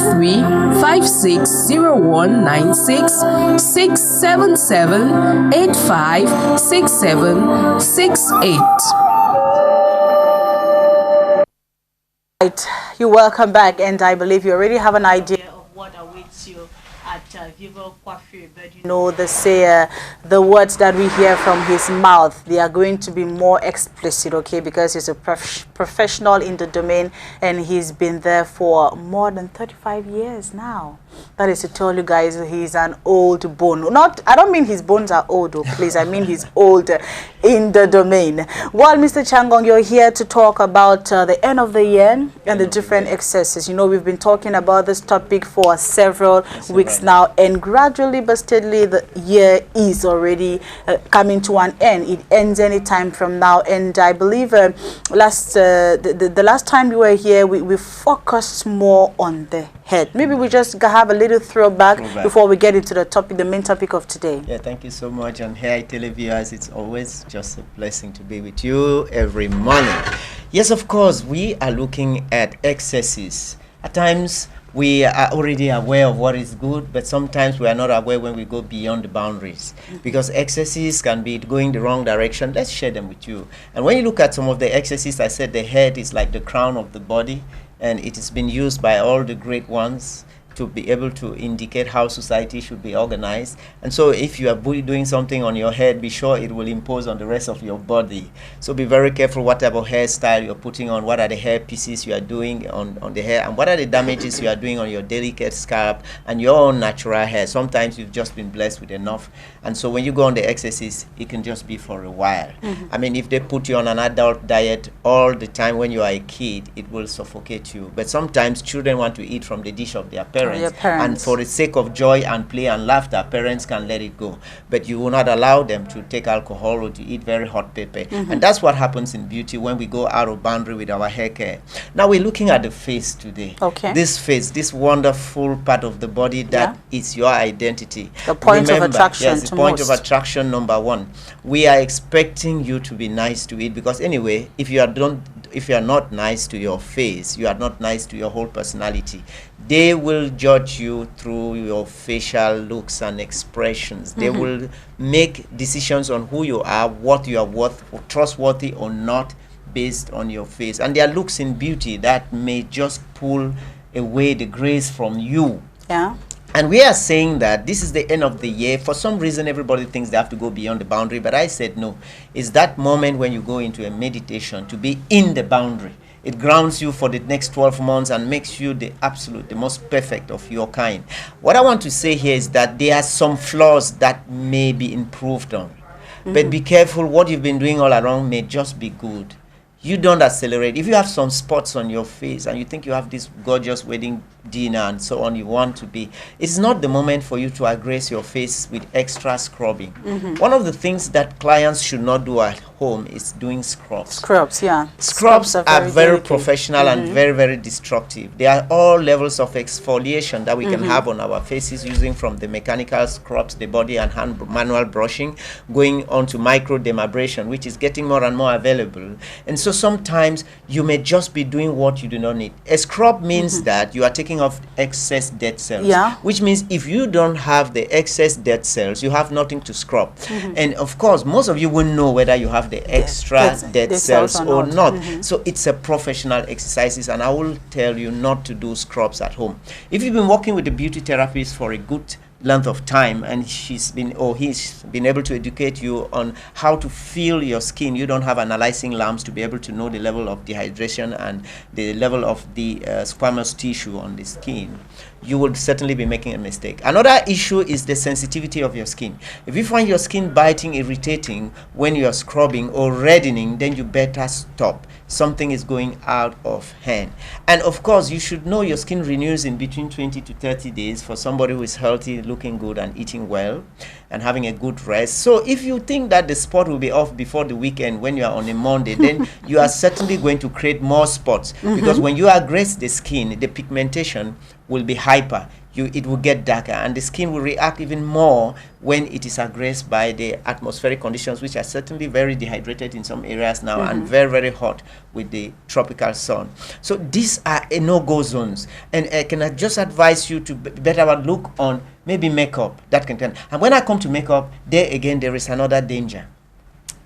+3560196 677 856768. Right, you're welcome back, and I believe you already have an idea of what awaits you at Vivo Coiffure. But you know, they say the words that we hear from his mouth, they are going to be more explicit, okay? Because he's a professional in the domain, and he's been there for more than 35 years now. That is to tell you guys, he's an old bone. I don't mean his bones are old, oh, please. I mean he's old in the domain. Well, Mr. Chiangong, you're here to talk about the end of the year and the different excesses. You know, we've been talking about this topic for several weeks now, and gradually but steadily the year is already coming to an end. It ends any time from now, and I believe the last time you were here, we focused more on the head. Maybe we just have a little throwback before we get into the topic, the main topic of today. Yeah, thank you so much. And hey, televiewers, it's always just a blessing to be with you every morning. Yes, of course, we are looking at excesses. At times, we are already aware of what is good, but sometimes we are not aware when we go beyond the boundaries, because excesses can be going the wrong direction. Let's share them with you. And when you look at some of the excesses, I said the head is like the crown of the body, and it has been used by all the great ones to be able to indicate how society should be organized. And so if you are doing something on your head, be sure it will impose on the rest of your body. So be very careful what type of hairstyle you're putting on, what are the hair pieces you are doing on the hair, and what are the damages you are doing on your delicate scalp and your own natural hair. Sometimes you've just been blessed with enough. And so when you go on the excesses, it can just be for a while. I mean, if they put you on an adult diet all the time when you are a kid, it will suffocate you. But sometimes children want to eat from the dish of their parents. And for the sake of joy and play and laughter, parents can let it go. But you will not allow them to take alcohol or to eat very hot pepper. And that's what happens in beauty when we go out of boundary with our hair care. Now we're looking at the face today. Okay. This face, this wonderful part of the body that is your identity. The point of attraction. Yes, the point of attraction number one. We are expecting you to be nice to it, because anyway, if you are not nice to your face, you are not nice to your whole personality. They will judge you through your facial looks and expressions. They will make decisions on who you are, what you are worth, trustworthy or not, based on your face. And there are looks in beauty that may just pull away the grace from you. Yeah. And we are saying that this is the end of the year. For some reason, everybody thinks they have to go beyond the boundary, but I said no. It's that moment when you go into a meditation to be in the boundary. It grounds you for the next 12 months and makes you the absolute, the most perfect of your kind. What I want to say here is that there are some flaws that may be improved on. But be careful, what you've been doing all along may just be good. You don't accelerate. If you have some spots on your face and you think you have this gorgeous wedding dinner and so on, you want to be, it's not the moment for you to aggress your face with extra scrubbing. One of the things that clients should not do at home is doing scrubs. Scrubs are very professional and very, very destructive. There are all levels of exfoliation that we can have on our faces, using from the mechanical scrubs, the body and hand manual brushing, going on to microdermabrasion, which is getting more and more available. And so sometimes you may just be doing what you do not need. A scrub means that you are taking off excess dead cells, which means if you don't have the excess dead cells, you have nothing to scrub. And of course, most of you will know whether you have the extra dead cells or not. So it's a professional exercises, and I will tell you not to do scrubs at home. If you've been working with a beauty therapist for a good length of time and she's been or he's been able to educate you on how to feel your skin, you don't have analyzing lamps to be able to know the level of dehydration and the level of the squamous tissue on the skin, you would certainly be making a mistake. Another issue is the sensitivity of your skin. If you find your skin biting, irritating when you are scrubbing or reddening, then you better stop. Something is going out of hand. And of course, you should know your skin renews in between 20 to 30 days for somebody who is healthy, looking good and eating well and having a good rest. So if you think that the spot will be off before the weekend when you are on a Monday, then you are certainly going to create more spots, because when you aggress the skin, the pigmentation will be hyper. It will get darker, and the skin will react even more when it is aggressed by the atmospheric conditions, which are certainly very dehydrated in some areas now, and very, very hot with the tropical sun. So these are no-go zones, and can I just advise you to better look on maybe makeup that can turn. And when I come to makeup, there again there is another danger.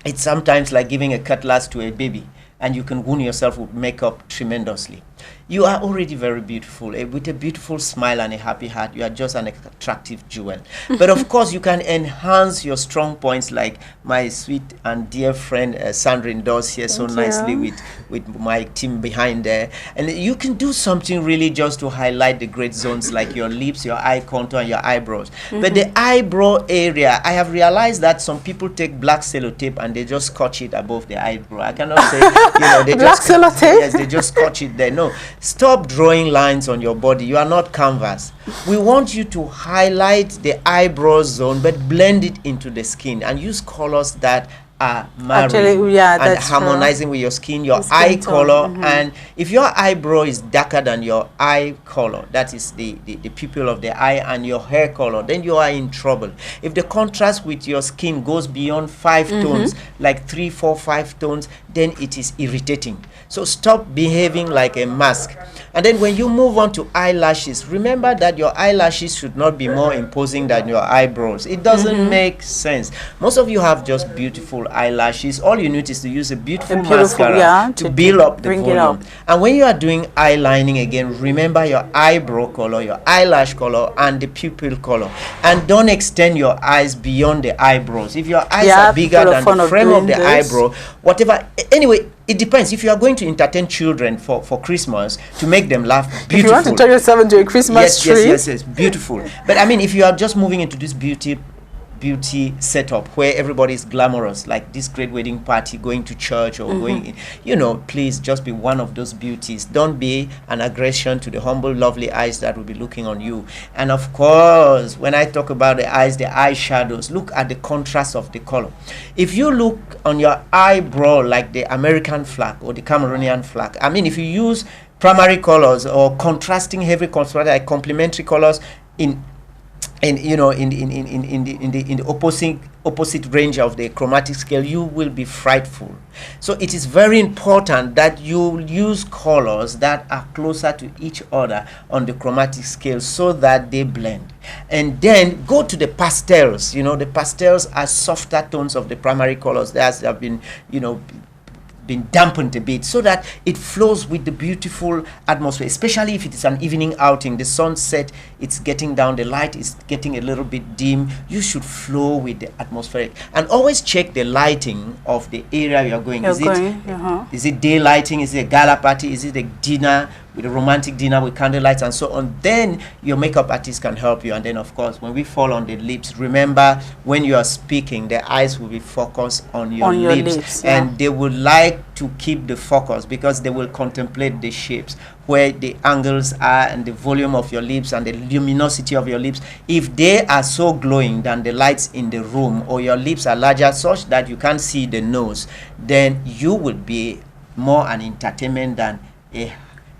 It's sometimes like giving a cutlass to a baby, and you can wound yourself with makeup tremendously. You are already very beautiful. With a beautiful smile and a happy heart, you are just an attractive jewel. But of course, you can enhance your strong points, like my sweet and dear friend Sandrine does here so nicely with my team behind there. And you can do something really just to highlight the great zones like your lips, your eye contour, and your eyebrows. But the eyebrow area, I have realized that some people take black sellotape and they just scotch it above the eyebrow. I cannot say, they black just sellotape? Yes, they just scotch it there. No, stop drawing lines on your body. You are not canvas. We want you to highlight the eyebrow zone, but blend it into the skin and use colors that are marrying and harmonizing with your skin, your eye color. And if your eyebrow is darker than your eye color, that is the pupil of the eye, and your hair color, then you are in trouble. If the contrast with your skin goes beyond 5 tones, like 3, 4, 5 tones, then it is irritating. So stop behaving like a mask. And then when you move on to eyelashes, remember that your eyelashes should not be more imposing than your eyebrows. It doesn't make sense. Most of you have just beautiful eyelashes. All you need is to use a beautiful mascara to build up the volume. And when you are doing eyelining again, remember your eyebrow color, your eyelash color, and the pupil color. And don't extend your eyes beyond the eyebrows. If your eyes are bigger than the frame of the eyebrow, whatever. Anyway, it depends. If you are going to entertain children for Christmas to make them laugh, beautiful. If you want to turn yourself into a Christmas tree. Yes, beautiful. But I mean, if you are just moving into this beauty setup where everybody is glamorous, like this great wedding party, going to church or going in, please just be one of those beauties. Don't be an aggression to the humble, lovely eyes that will be looking on you. And of course, when I talk about the eyes, the eyeshadows, look at the contrast of the color. If you look on your eyebrow like the American flag or the Cameroonian flag, I mean, if you use primary colors or contrasting heavy colors, like complementary colors in the opposite range of the chromatic scale, you will be frightful. So it is very important that you use colors that are closer to each other on the chromatic scale so that they blend. And then go to the pastels. The pastels are softer tones of the primary colors that have been dampened a bit so that it flows with the beautiful atmosphere, especially if it is an evening outing. The sunset, it's getting down, the light is getting a little bit dim. You should flow with the atmospheric, and always check the lighting of the area you are going. Is it day lighting? Is it a gala party? Is it a dinner with a romantic dinner with candlelights and so on? Then your makeup artist can help you. And then of course, when we fall on the lips, remember when you are speaking, the eyes will be focused on your lips, and they would like to keep the focus because they will contemplate the shapes, where the angles are, and the volume of your lips and the luminosity of your lips. If they are so glowing than the lights in the room, or your lips are larger such that you can't see the nose, then you will be more an entertainment than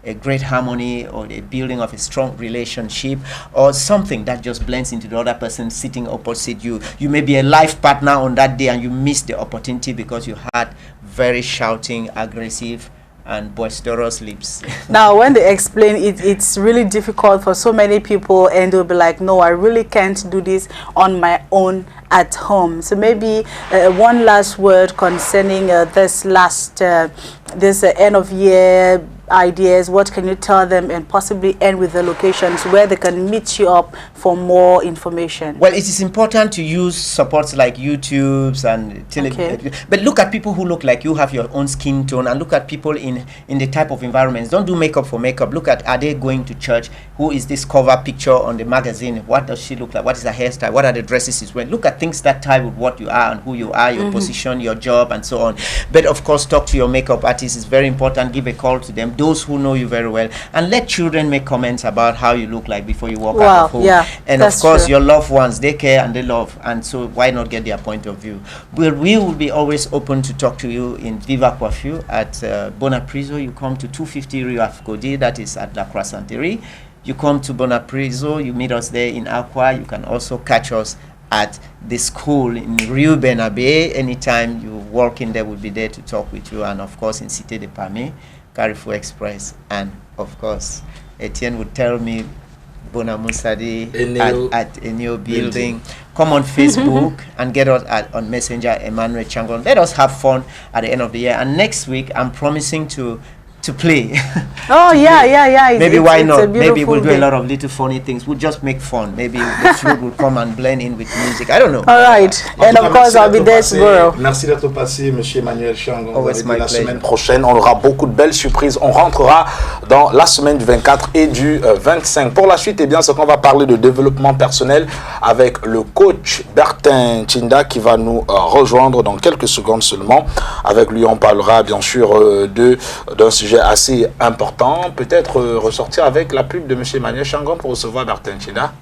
a great harmony or the building of a strong relationship, or something that just blends into the other person sitting opposite you. You may be a life partner on that day and you miss the opportunity because you had very shouting, aggressive, and boisterous lips. Now, when they explain it, it's really difficult for so many people, and they'll be like, no, I really can't do this on my own at home. So maybe one last word concerning this end of year ideas. What can you tell them, and possibly end with the locations where they can meet you up for more information? Well, it is important to use supports like YouTube's and television. But look at people who look like you, have your own skin tone, and look at people in the type of environments. Don't do makeup for makeup. Look at, are they going to church? Who is this cover picture on the magazine? What does she look like? What is her hairstyle? What are the dresses she's wearing? Look at things that tie with what you are and who you are, your position, your job, and so on. But of course, talk to your makeup artist. It's very important. Give a call to them, those who know you very well, and let children make comments about how you look like before you walk out of home. And of course, your loved ones, they care and they love, and so why not get their point of view? We will be always open to talk to you in Viva Coiffure at Bonapriso. You come to 250 Rue Afcodi, that is at La Croissanterie. you come to Bonapriso, you meet us there in Aqua. You can also catch us at the school in Rio Benabe. Anytime you walk in there, we'll be there to talk with you. And of course, in Cité de Pame, Carrefour Express. And of course, Etienne would tell me Bonamusadi at Eneo building. Come on Facebook and get us on Messenger, Emmanuel CHIANGONG. Let us have fun at the end of the year. And next week, I'm promising to play. Oh, yeah. Maybe why not? Maybe we'll do a lot of little funny things. We'll just make fun. Maybe the flute will come and blend in with music. I don't know. All right. And of course, I'll be there tomorrow. Merci d'être passé, Monsieur Emmanuel CHIANGONG. Always my La pleasure. semaine prochaine, on aura beaucoup de belles surprises. On rentrera dans la semaine du 24 et du 25. Pour la suite, eh bien, c'est qu'on va parler de développement personnel avec le coach Bertin Chinda qui va nous rejoindre dans quelques secondes seulement. Avec lui, on parlera bien sûr d'un sujet assez important. Peut-être ressortir avec la pub de M. Emmanuel CHIANGONG pour recevoir Bertin Chinda.